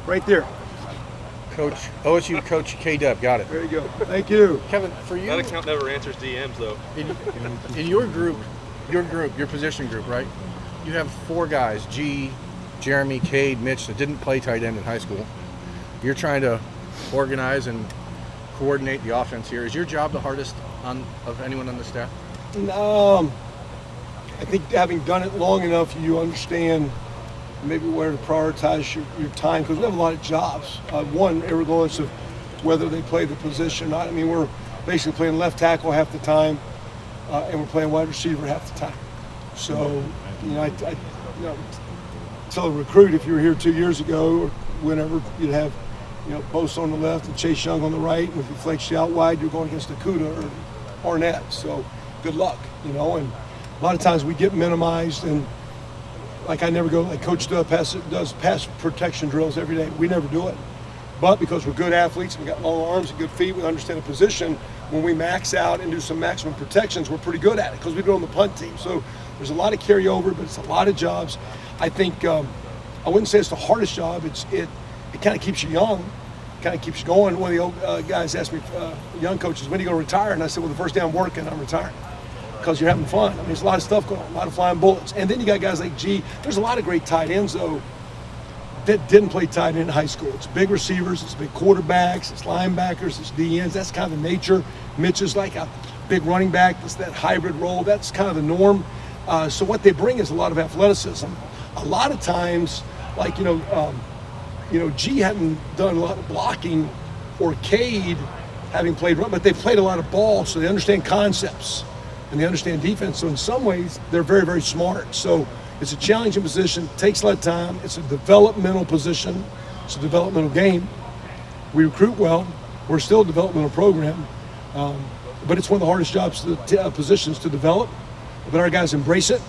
right there. Coach, OSU Coach K-Dub, got it. There you go. Thank you. Kevin, for you, That account never answers DMs though. in your position group, right? You have 4 guys, G, Jeremy, Cade, Mitch, that didn't play tight end in high school. You're trying to organize and coordinate the offense here. Is your job the hardest of anyone on the staff? I think having done it long enough, you understand maybe where to prioritize your time, because we have a lot of jobs. One, regardless of whether they play the position or not. I mean, we're basically playing left tackle half the time, and we're playing wide receiver half the time. So, I tell a recruit, if you were here 2 years ago or whenever, you'd have, Bose on the left and Chase Young on the right, and if you flex you out wide, you're going against Akuda or Arnett. So, good luck, and a lot of times we get minimized, and like I never go, like Coach does pass protection drills every day. We never do it. But because we're good athletes, we got long arms and good feet, we understand the position, when we max out and do some maximum protections, we're pretty good at it because we do it on the punt team. So there's a lot of carryover, but it's a lot of jobs. I think, I wouldn't say it's the hardest job. It kind of keeps you young, kind of keeps you going. One of the old guys asked me, young coaches, when are you going to retire? And I said, well, the first day I'm working, I'm retiring. Because you're having fun. I mean, there's a lot of stuff going on, a lot of flying bullets. And then you got guys like G. There's a lot of great tight ends, though, that didn't play tight end in high school. It's big receivers, it's big quarterbacks, it's linebackers, it's DNs. That's kind of the nature. Mitch is like a big running back. It's that hybrid role. That's kind of the norm. So what they bring is a lot of athleticism. A lot of times, like, G hadn't done a lot of blocking, or Cade having played run, but they've played a lot of ball, so they understand concepts. And they understand defense. So in some ways, they're very, very smart. So it's a challenging position, takes a lot of time. It's a developmental position. It's a developmental game. We recruit well. We're still a developmental program. But it's one of the hardest jobs, positions to develop. But our guys embrace it.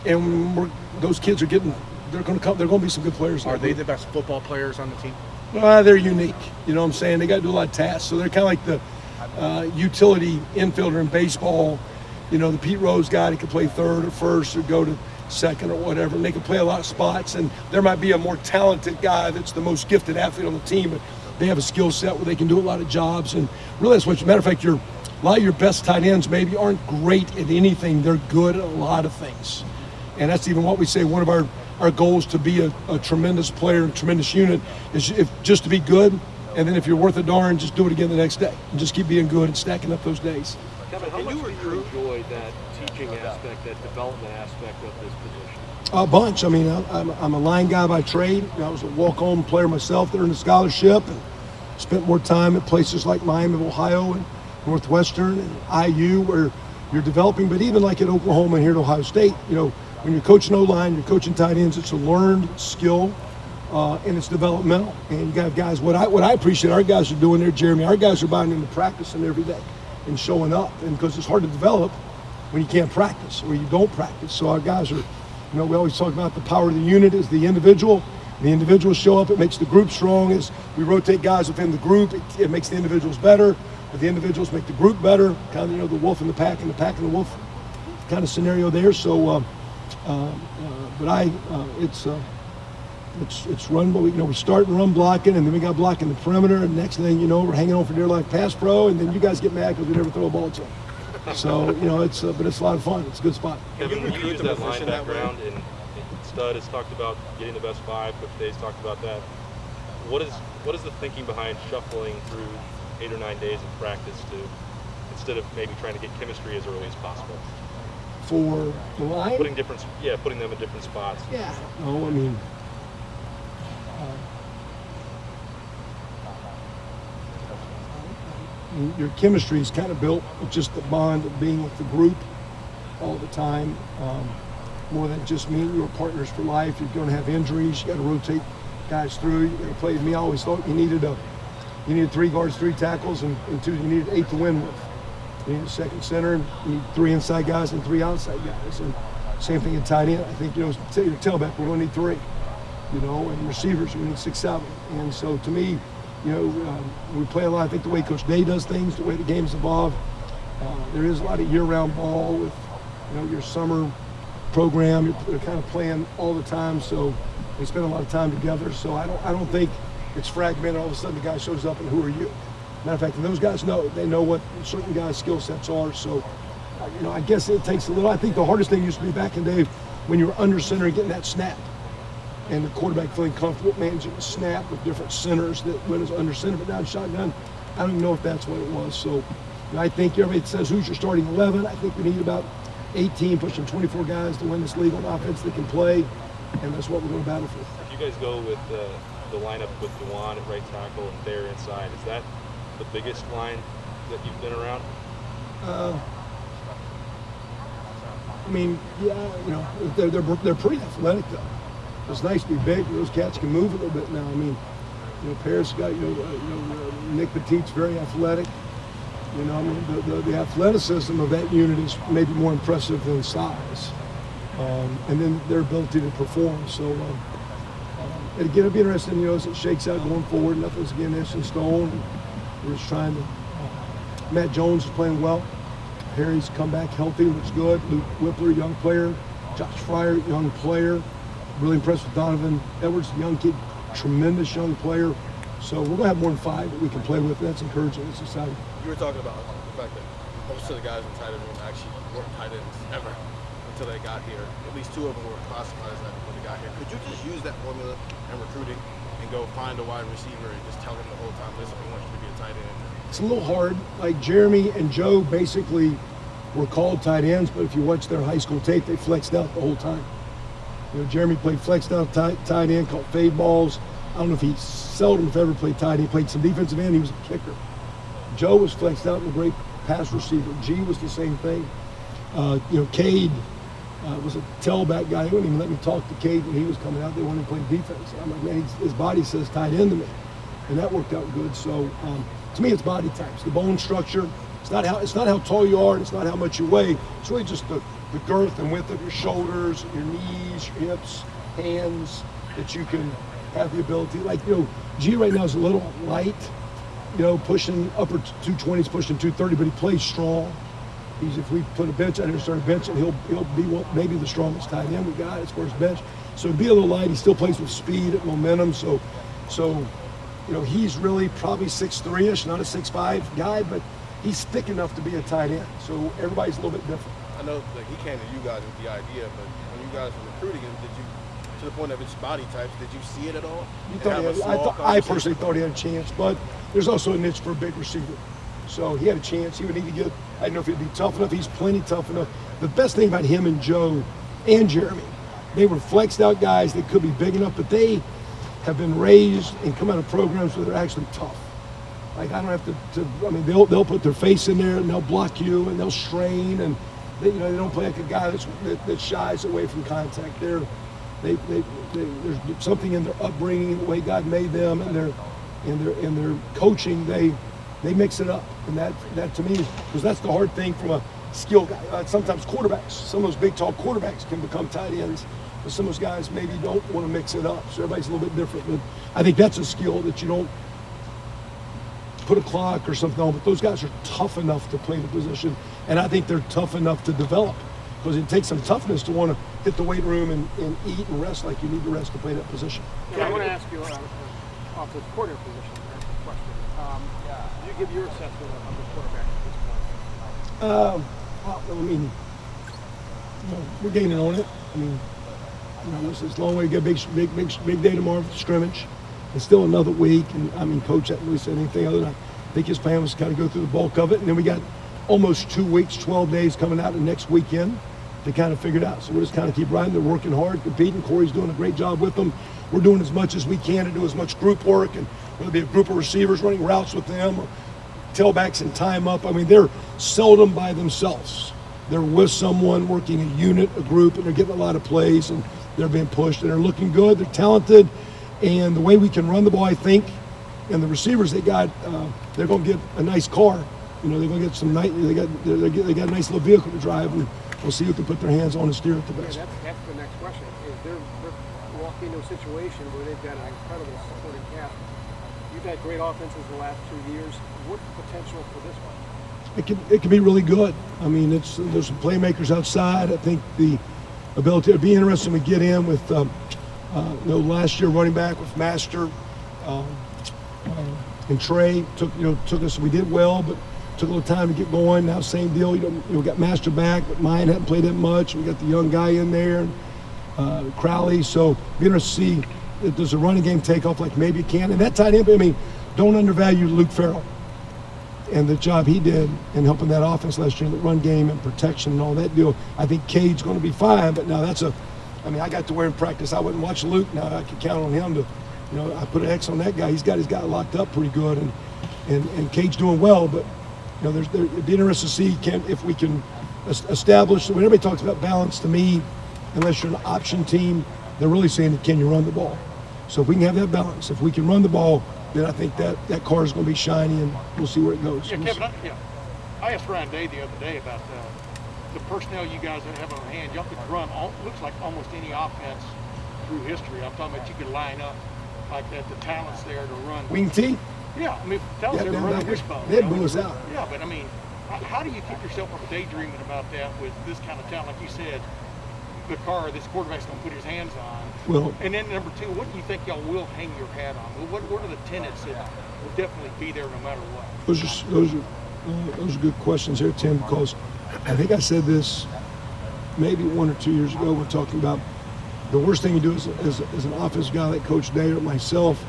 And those kids are they're going to be some good players. Are they the best football players on the team? They're unique. You know what I'm saying? They got to do a lot of tasks. So they're kind of like the utility infielder in baseball. The Pete Rose guy that could play third or first or go to second or whatever, and they can play a lot of spots. And there might be a more talented guy that's the most gifted athlete on the team, but they have a skill set where they can do a lot of jobs. And really, that's what, matter of fact, a lot of your best tight ends maybe aren't great at anything. They're good at a lot of things. And that's even what we say, one of our goals to be a tremendous player, a tremendous unit, is just to be good. And then if you're worth a darn, just do it again the next day. And just keep being good and stacking up those days. Kevin, how much do you enjoy that teaching aspect, that development aspect of this position? A bunch. I mean, I'm a line guy by trade. I was a walk-on player myself there in the scholarship, and spent more time at places like Miami of Ohio and Northwestern and IU, where you're developing. But even like at Oklahoma and here at Ohio State, when you're coaching O-line, you're coaching tight ends, it's a learned skill, and it's developmental. And you got guys, what I appreciate our guys are doing there, Jeremy, our guys are buying into practicing every day and showing up. And because it's hard to develop when you can't practice or you don't practice. So our guys are, we always talk about the power of the unit is the individual. The individuals show up, it makes the group strong. As we rotate guys within the group, it makes the individuals better. But the individuals make the group better. Kind of, the wolf and the pack and the wolf kind of scenario there. So, it's run, but we start and run blocking, and then we got blocking the perimeter, and next thing you know, we're hanging on for dear life pass pro, and then you guys get mad because we never throw a ball to them. So, but it's a lot of fun. It's a good spot. Kevin, when you use that line background, and Stud has talked about getting the best 5, Coach Day's talked about that. What is the thinking behind shuffling through 8 or 9 days of practice instead of maybe trying to get chemistry as early as possible? For the line? Putting them in different spots. Yeah. No, I mean, your chemistry is kind of built with just the bond of being with the group all the time. More than just me and your partners for life. You're going to have injuries. You got to rotate guys through. You got to play. Me, I always thought you needed 3 guards, 3 tackles, and 2. You needed 8 to win with. You need a second center, and you need 3 inside guys and 3 outside guys. And same thing in tight end. I think your tailback, we're going to need 3. And receivers, we need 6, 7. And so to me, we play a lot. I think the way Coach Day does things, the way the game's evolved, there is a lot of year-round ball with, your summer program. You're kind of playing all the time. So They spend a lot of time together, so I don't think it's fragmented. All of a sudden, the guy shows up, and who are you? Matter of fact, and those guys know. They know what certain guys' skill sets are. So, I guess it takes a little. I think the hardest thing used to be back in the day when you were under center and getting that snap, and the quarterback feeling comfortable managing the snap with different centers that went as under center. But now in shotgun, I don't even know if that's what it was. So, I think everybody says who's your starting 11. I think we need about 18, pushing 24 guys to win this league on offense that can play. And that's what we're going to battle for. If you guys go with the lineup with Dewan at right tackle and Thayer inside, is that the biggest line that you've been around? I mean, yeah, they're pretty athletic though. It's nice to be big. Those cats can move a little bit now. I mean, Paris got Nick Petit's very athletic. I mean, the athleticism of that unit is maybe more impressive than size. And then their ability to perform. So, again, it'll be interesting, as it shakes out going forward. Nothing's again etched in stone. We're just trying to. Matt Jones is playing well. Harry's come back healthy, looks good. Luke Whippler, young player. Josh Fryer, young player. Really impressed with Donovan Edwards, young kid, tremendous young player. So we're going to have more than 5 that we can play with. That's encouraging. It's exciting. You were talking about the fact that most of the guys in tight end room actually weren't tight ends ever until they got here. At least 2 of them were classified as that when they got here. Could you just use that formula in recruiting and go find a wide receiver and just tell them the whole time, listen, we want you to be a tight end? It's a little hard. Like Jeremy and Joe basically were called tight ends, but if you watch their high school tape, they flexed out the whole time. Jeremy played flexed out tight end, caught fade balls. I don't know if he seldom if ever played tight end. He played some defensive end. He was a kicker. Joe was flexed out and a great pass receiver. G was the same thing. Cade was a tailback guy. He wouldn't even let me talk to Cade when he was coming out. They wanted to play defense. I'm like, man, his body says tight end to me, and that worked out good. So to me, it's body types, the bone structure. It's not how tall you are. It's not how much you weigh. It's really just the girth and width of your shoulders, your knees, your hips, hands, that you can have the ability. Like, G right now is a little light, pushing upper 220s, pushing 230, but he plays strong. If we put a bench out here, start a bench, and he'll be maybe the strongest tight end we got as far as bench. So he'd be a little light. He still plays with speed and momentum. So he's really probably 6'3"ish, not a 6'5" guy, but he's thick enough to be a tight end. So everybody's a little bit different. I know that he came to you guys with the idea, but when you guys were recruiting him, did you, to the point of his body types, did you see it at all? I personally thought he had a chance, but there's also a niche for a big receiver. So he had a chance. He would need to get, I don't know if he'd be tough enough. He's plenty tough enough. The best thing about him and Joe and Jeremy, they were flexed out guys that could be big enough, but they have been raised and come out of programs where they're actually tough. Like, I don't have to I mean, they'll put their face in there and they'll block you and they'll strain, and they don't play like a guy that shies away from contact. There's something in their upbringing, the way God made them, and their coaching. They mix it up, and that to me, because that's the hard thing from a skill guy. Sometimes quarterbacks, some of those big tall quarterbacks can become tight ends, but some of those guys maybe don't want to mix it up. So everybody's a little bit different. But I think that's a skill that you don't put a clock or something on, but those guys are tough enough to play the position, and I think they're tough enough to develop, because it takes some toughness to want to hit the weight room and eat and rest like you need to rest to play that position. Yeah, I want to ask you off the quarterback position question. Do you give your assessment of the quarterback at this point? I mean, we're gaining on it. I mean, this is a long way to get big day tomorrow for scrimmage. It's still another week, and I mean, Coach hasn't really said anything other than I think his plan was to kind of go through the bulk of it, and then we got almost 2 weeks, 12 days coming out of next weekend to kind of figure it out. So we'll just kind of keep riding. They're working hard, competing. Corey's doing a great job with them. We're doing as much as we can to do as much group work, and whether it be a group of receivers running routes with them or tailbacks and time up. I mean, they're seldom by themselves. They're with someone, working a unit, a group, and they're getting a lot of plays, and they're being pushed, and they're looking good. They're talented. And the way we can run the ball, I think, and the receivers they got, they're going to get a nice car. They're going to get some nice. They got a nice little vehicle to drive, and we'll see who can put their hands on and steer it the best. Yeah, that's the next question. Is they're walking into a situation where they've got an incredible supporting cast. You've had great offenses the last 2 years. What's the potential for this one? It can be really good. I mean, there's some playmakers outside. I think the ability to be interesting to get in with Last year running back with Master and Trey took us. We did well, but took a little time to get going. Now same deal. We got Master back, but Mine hadn't played that much. We got the young guy in there, Crowley. So be interested to see if does a running game take off like maybe it can. And that tight end, I mean, don't undervalue Luke Farrell and the job he did in helping that offense last year in the run game and protection and all that deal. I think Cade's going to be fine, but now I got to wear in practice. I wouldn't watch Luke. Now I could count on him to, I put an X on that guy. He's got his guy locked up pretty good, and Cade's doing well. But it'd be interesting to see if we can establish. When everybody talks about balance, to me, unless you're an option team, they're really saying, can you run the ball? So if we can have that balance, if we can run the ball, then I think that car is going to be shiny, and we'll see where it goes. Yeah, Kevin, I asked Ryan Day the other day about the personnel you guys have on hand. Y'all could run, looks like almost any offense through history. I'm talking about you could line up like that, the talent's there to run. Wing T? Yeah, I mean, talent's there to run a wishbone. They'd boo us out. Yeah, but I mean, how do you keep yourself from daydreaming about that with this kind of talent? Like you said, the car this quarterback's going to put his hands on. Well, and then number two, what do you think y'all will hang your hat on? What are the tenets that will definitely be there no matter what? Those are good questions here, Tim, because I think I said this maybe 1 or 2 years ago. We're talking about the worst thing you do as an offensive guy like Coach Day or myself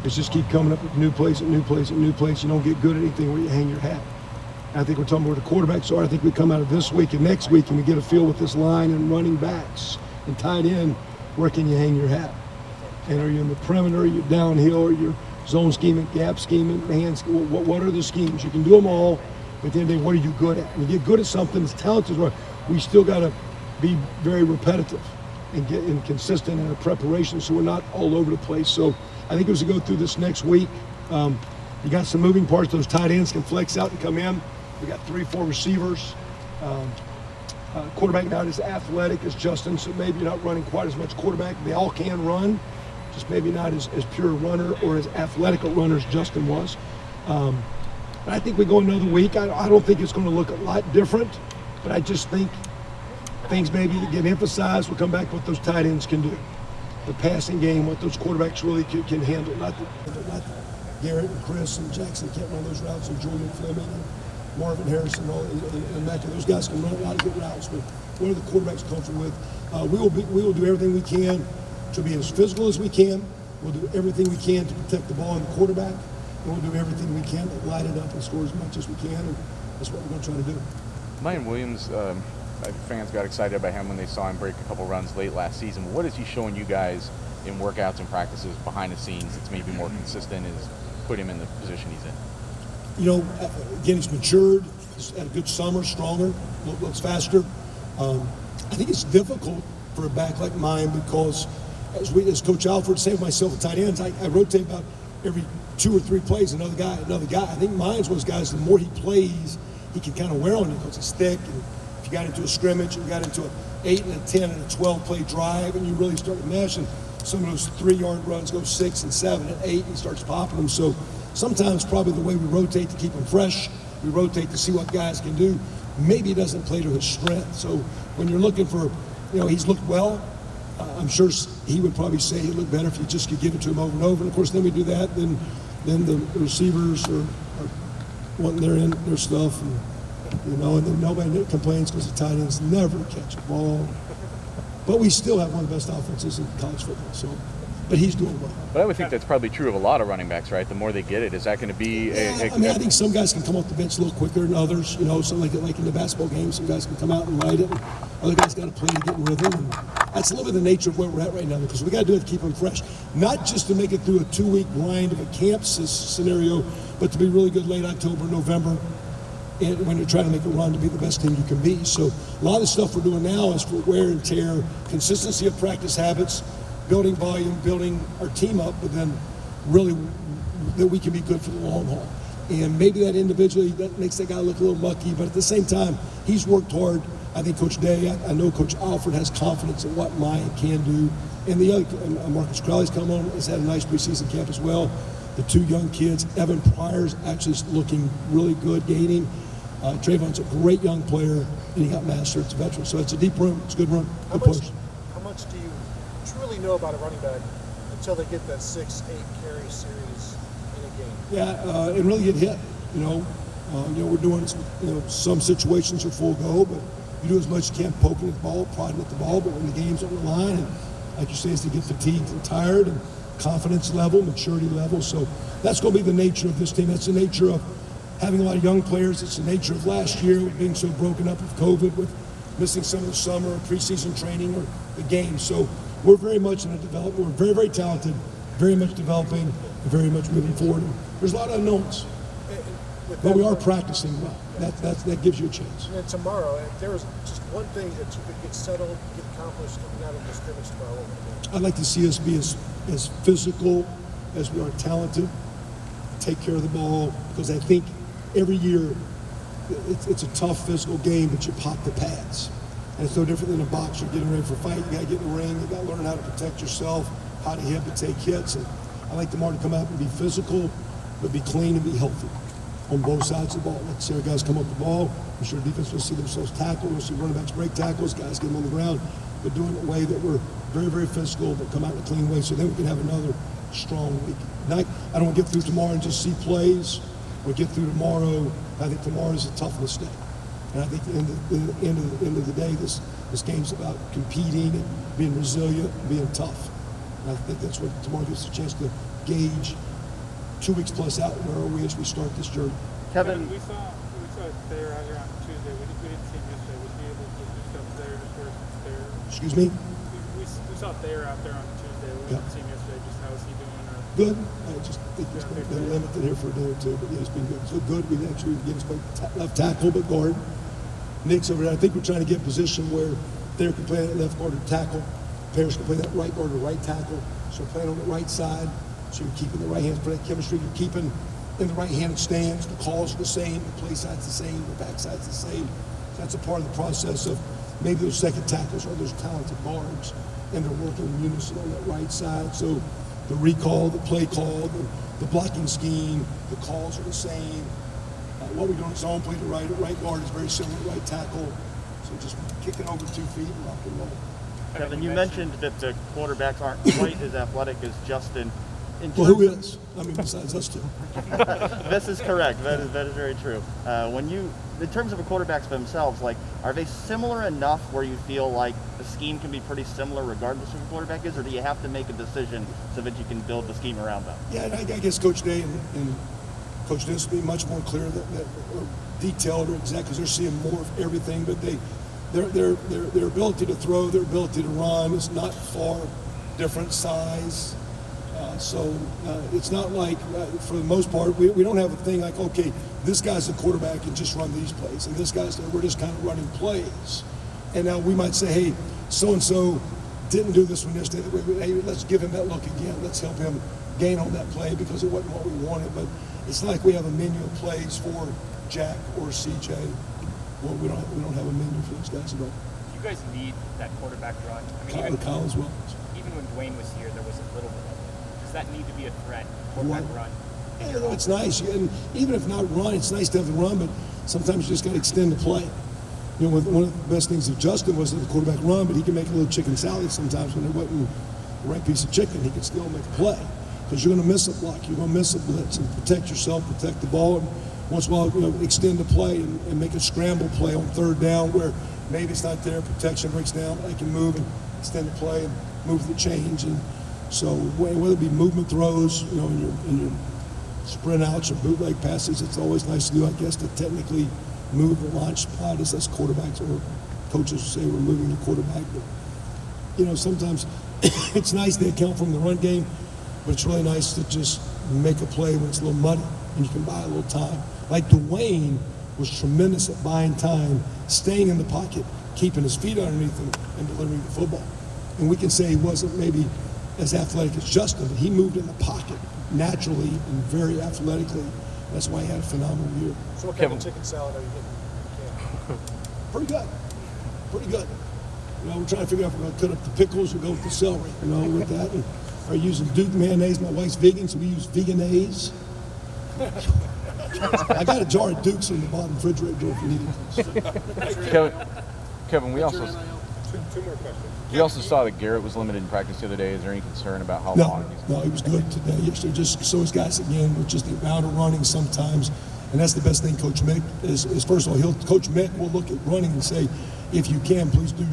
is just keep coming up with new plays and new plays and new plays. You don't get good at anything where you hang your hat. I think we're talking about where the quarterbacks are. I think we come out of this week and next week and we get a feel with this line and running backs and tight end, where can you hang your hat? And are you in the perimeter, are you downhill, are you zone scheming, gap scheming, man scheming? What are the schemes? You can do them all, but at the end of the day, what are you good at? When you get good at something, it's talented, we still got to be very repetitive and get consistent in our preparation so we're not all over the place. So I think as we go through this next week, you got some moving parts. Those tight ends can flex out and come in. We got 3-4 receivers. Quarterback not as athletic as Justin, so maybe you're not running quite as much quarterback. They all can run, just maybe not as pure a runner or as athletic a runner as Justin was. I think we go another week. I don't think it's going to look a lot different, but I just think things maybe get emphasized. We'll come back to what those tight ends can do. The passing game, what those quarterbacks really can handle. Not Garrett and Chris and Jackson can't run those routes, and Julian Fleming and Marvin Harrison and Mackey. Those guys can run a lot of good routes, but what are the quarterbacks comfortable with? We will do everything we can to be as physical as we can. We'll do everything we can to protect the ball and the quarterback, and we'll do everything we can to light it up and score as much as we can, and that's what we're going to try to do. Mayan Williams, fans got excited about him when they saw him break a couple runs late last season. What is he showing you guys in workouts and practices behind the scenes that's maybe more consistent as put him in the position he's in? Again, he's matured. He's had a good summer, stronger, looks faster. I think it's difficult for a back like mine because, as Coach Alford said, myself and tight ends, I rotate about every 2 or 3 plays, another guy. I think mine's one of those guys, the more he plays, he can kind of wear on you because he's thick. And if you got into a scrimmage and you got into an 8 and a 10 and a 12 play drive and you really start to mesh, and some of those 3-yard runs go 6 and 7 and 8, and he starts popping them. So sometimes probably the way we rotate to keep him fresh, we rotate to see what guys can do. Maybe he doesn't play to his strength. So when you're looking for, he's looked well. I'm sure he would probably say he'd look better if you just could give it to him over and over. And of course, then we do that. Then the receivers are wanting their stuff, and then nobody complains because the tight ends never catch a ball. But we still have one of the best offenses in college football. So. But he's doing well. But I would think that's probably true of a lot of running backs, right? The more they get it, is that going to be I think some guys can come off the bench a little quicker than others. So like in the basketball game, some guys can come out and light it. And other guys got to play to get in rhythm. And that's a little bit of the nature of where we're at right now, because we got to do it to keep them fresh. Not just to make it through a 2-week grind of a camp scenario, but to be really good late October, November, and when you're trying to make a run to be the best team you can be. So a lot of the stuff we're doing now is for wear and tear, consistency of practice habits, building volume, building our team up, but then really that we can be good for the long haul. And maybe that individually, that makes that guy look a little mucky, but at the same time, he's worked hard. I think Coach Day, I know Coach Alford has confidence in what Maya can do. And the other, Marcus Crowley's come on, has had a nice preseason camp as well. The 2 young kids, Evan Pryor's actually looking really good, gaining. Trayvon's a great young player, and he got Master. It's a veteran. So it's a deep room. It's a good room. Good players. How much do you truly know about a running back until they get that 6-8 carry series in a game? Yeah, and really get hit. We're doing some situations are full go, but you do as much as you can poking at the ball, prodding at the ball. But when the game's on the line, and like you say, is to get fatigued and tired, and confidence level, maturity level. So that's going to be the nature of this team. That's the nature of having a lot of young players. It's the nature of last year with being so broken up with COVID, with missing some of the summer or preseason training or the game. So we're very much in a development. We're very, very talented, very much developing, and very much moving forward. And there's a lot of unknowns, but we are practicing well. That gives you a chance. And then tomorrow, if there was just one thing that you could get settled, get accomplished coming out of the scrimmage tomorrow, what would it be? I'd like to see us be as physical as we are talented, take care of the ball, because I think every year it's a tough physical game, but you pop the pads. And it's no different than a boxer getting ready for a fight. You got to get in the ring, you got to learn how to protect yourself, how to hit but take hits. And I like tomorrow to come out and be physical, but be clean and be healthy on both sides of the ball. Let's see our guys come up the ball. I'm sure defense will see themselves tackle. We'll see running backs break tackles, guys get them on the ground, but doing it in a way that we're very, very physical, but come out in a clean way, so then we can have another strong week. I don't want to get through tomorrow and just see plays. We'll get through tomorrow. I think tomorrow is a toughness day. And I think at the end of the day, this game's about competing and being resilient and being tough. And I think that's what tomorrow gives us a chance to gauge 2 weeks plus out where are we as we start this journey. Kevin, we saw Thayer out here on Tuesday. We didn't see him yesterday. Was he able to do stuff there just where it's Thayer? Excuse me? We saw Thayer out there on Tuesday. We didn't see him yesterday. Just how is he doing? Good. I just think he's been limited here for a day or two, but yeah, it's been good. So good. We actually get him left tackle, but guard. Nick's over there. I think we're trying to get a position where Thayer can play that left guard or tackle. Parrish can play that right guard or right tackle. So we're playing on the right side. So you're keeping the right hands for that chemistry. You're keeping in the right-handed stance. The calls are the same. The play side's the same. The back side's the same. So that's a part of the process of maybe those second tackles or those talented guards, and they're working in unison on that right side. So the recall, the play call, the blocking scheme, the calls are the same. What we do in zone play to right guard is very similar to right tackle. So just kick it over 2 feet and rock and roll. Kevin, you mentioned that the quarterbacks aren't quite as athletic as Justin. Well, who is? I mean, besides us two. This is correct. That is very true. In terms of the quarterbacks themselves, are they similar enough where you feel like the scheme can be pretty similar regardless of who the quarterback is, or do you have to make a decision so that you can build the scheme around them? Yeah, I guess Coach Day and Coach Dennis will be much more clear that detailed or exact, because they're seeing more of everything. But their ability to throw, their ability to run is not far different size. So it's not like, for the most part, we don't have a thing like, okay, this guy's the quarterback and just run these plays, and this guy's we're just kind of running plays. And now we might say, hey, so-and-so didn't do this one yesterday. Hey, let's give him that look again. Let's help him gain on that play because it wasn't what we wanted. But it's not like we have a menu of plays for Jack or CJ. Well, we don't have a menu for those guys at all. You guys need that quarterback run. I mean, Kyle as well. Even when Dwayne was here, there was a little bit of it. Does that need to be a threat, quarterback run? Yeah, it's nice. And even if not run, it's nice to have the run, but sometimes you just got to extend the play. One of the best things of Justin was that the quarterback run, but he can make a little chicken salad sometimes when there wasn't the right piece of chicken. He can still make a play because you're going to miss a block, you're going to miss a blitz, and protect yourself, protect the ball, and once in a while, extend the play and make a scramble play on third down where maybe it's not there, protection breaks down, I can move and extend the play and move the change. And so whether it be movement throws, in your sprint outs or bootleg passes, it's always nice to do, I guess, to technically move the launch spot, as us quarterbacks or coaches say we're moving the quarterback. But, sometimes it's nice to account from the run game, but it's really nice to just make a play when it's a little muddy and you can buy a little time. Like Dwayne was tremendous at buying time, staying in the pocket, keeping his feet underneath him, and delivering the football. And we can say he wasn't maybe as athletic as Justin, but he moved in the pocket naturally and very athletically. That's why he had a phenomenal year. So what kind of chicken salad are you getting? Pretty good. Pretty good. We're trying to figure out if we're going to cut up the pickles or go with the celery, with that. And are using Duke mayonnaise. My wife's vegan, so we use veganese. I got a jar of Dukes in the bottom refrigerator if you need it. Kevin, we also... Two more questions. We also saw that Garrett was limited in practice the other day. Is there any concern about how No, long he's no, he was good today. Yesterday, just so his guys again with just the amount of running sometimes, and that's the best thing. Coach Mick is first of all, Coach Mick will look at running and say, if you can, please do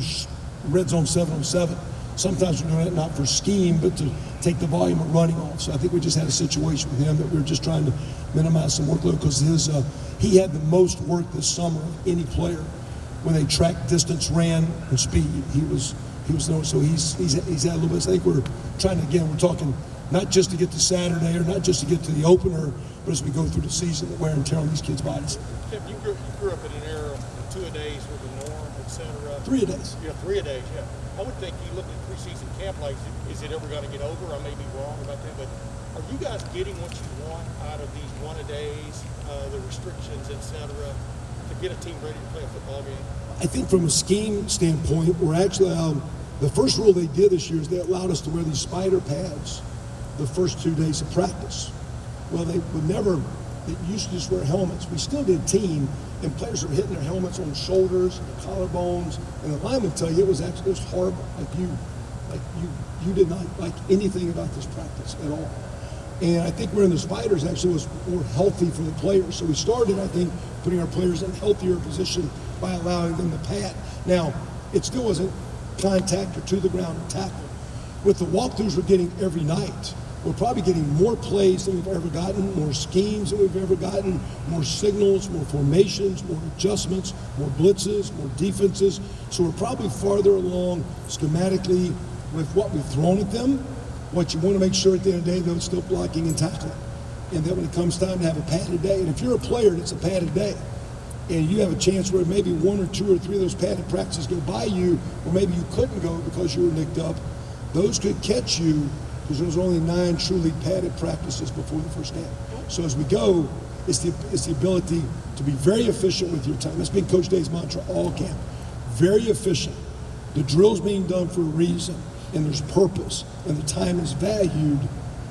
red zone 7-on-7. Sometimes we're doing it not for scheme, but to take the volume of running off. So I think we just had a situation with him that we were just trying to minimize some workload because he had the most work this summer of any player when they tracked distance, ran, and speed. He was there, so he's had a little bit. I think we're trying to, again, we're talking not just to get to Saturday or not just to get to the opener, but as we go through the season, the wear and tear on these kids' bodies. Tim, you grew up in an era of 2-a-days with the norm, et cetera. 3-a-days. Yeah, 3-a-days, yeah. I would think you look at preseason camp like, is it ever going to get over? I may be wrong about that, but are you guys getting what you want out of these 1-a-days, the restrictions, et cetera, to get a team ready to play a football game? I think from a scheme standpoint, we're actually, the first rule they did this year is they allowed us to wear these spider pads the first 2 days of practice. Well, they would never, they used to just wear helmets. We still did team, and players were hitting their helmets on shoulders, and collarbones, and the lineman would tell you it was horrible. You did not like anything about this practice at all. And I think wearing the spiders actually was more healthy for the players. So we started, I think, putting our players in a healthier position by allowing them to pad. Now, it still wasn't contact or to the ground or tackle. With the walkthroughs we're getting every night, we're probably getting more plays than we've ever gotten, more schemes than we've ever gotten, more signals, more formations, more adjustments, more blitzes, more defenses. So we're probably farther along schematically with what we've thrown at them. What you want to make sure at the end of the day, though, it's still blocking and tackling. And then when it comes time to have a padded day, and if you're a player and it's a padded day, and you have a chance where maybe 1 or 2 or 3 of those padded practices go by you, or maybe you couldn't go because you were nicked up, those could catch you because there was only 9 truly padded practices before the first game. So as we go, it's the ability to be very efficient with your time. That's been Coach Day's mantra all camp. Very efficient. The drill's being done for a reason, and there's purpose, and the time is valued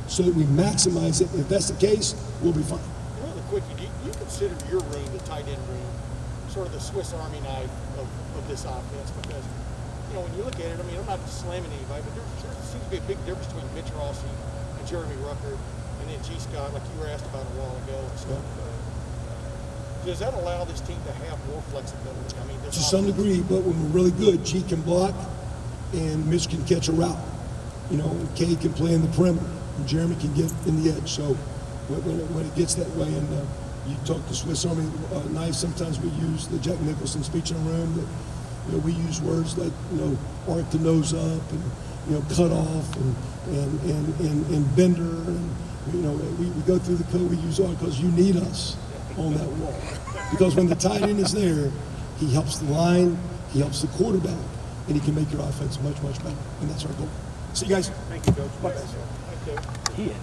so that we maximize it. If that's the case, we'll be fine. Really quick, do you consider your room, the tight end room, sort of the Swiss Army knife of this offense? Because, you know, when you look at it, I mean, I'm not slamming anybody, but there seems to be a big difference between Mitch Rossi and Jeremy Rucker, and then G. Scott, like you were asked about a while ago and stuff. Does that allow this team to have more flexibility? I mean, to some degree, but when we're really good, G can block and Mitch can catch a route. You know, K can play in the perimeter and Jeremy can get in the edge. So when it gets that way, and you talk to Swiss Army knife, sometimes we use the Jack Nicholson speech in the room that, you know, we use words like, you know, arc the nose up and, you know, cut off and bender, and, you know, we go through the code, we use all because you need us on that wall. Because when the tight end is there, he helps the line, he helps the quarterback, and he can make your offense much, much better. And that's our goal. See you guys. Thank you, Coach. Bye. Thank you.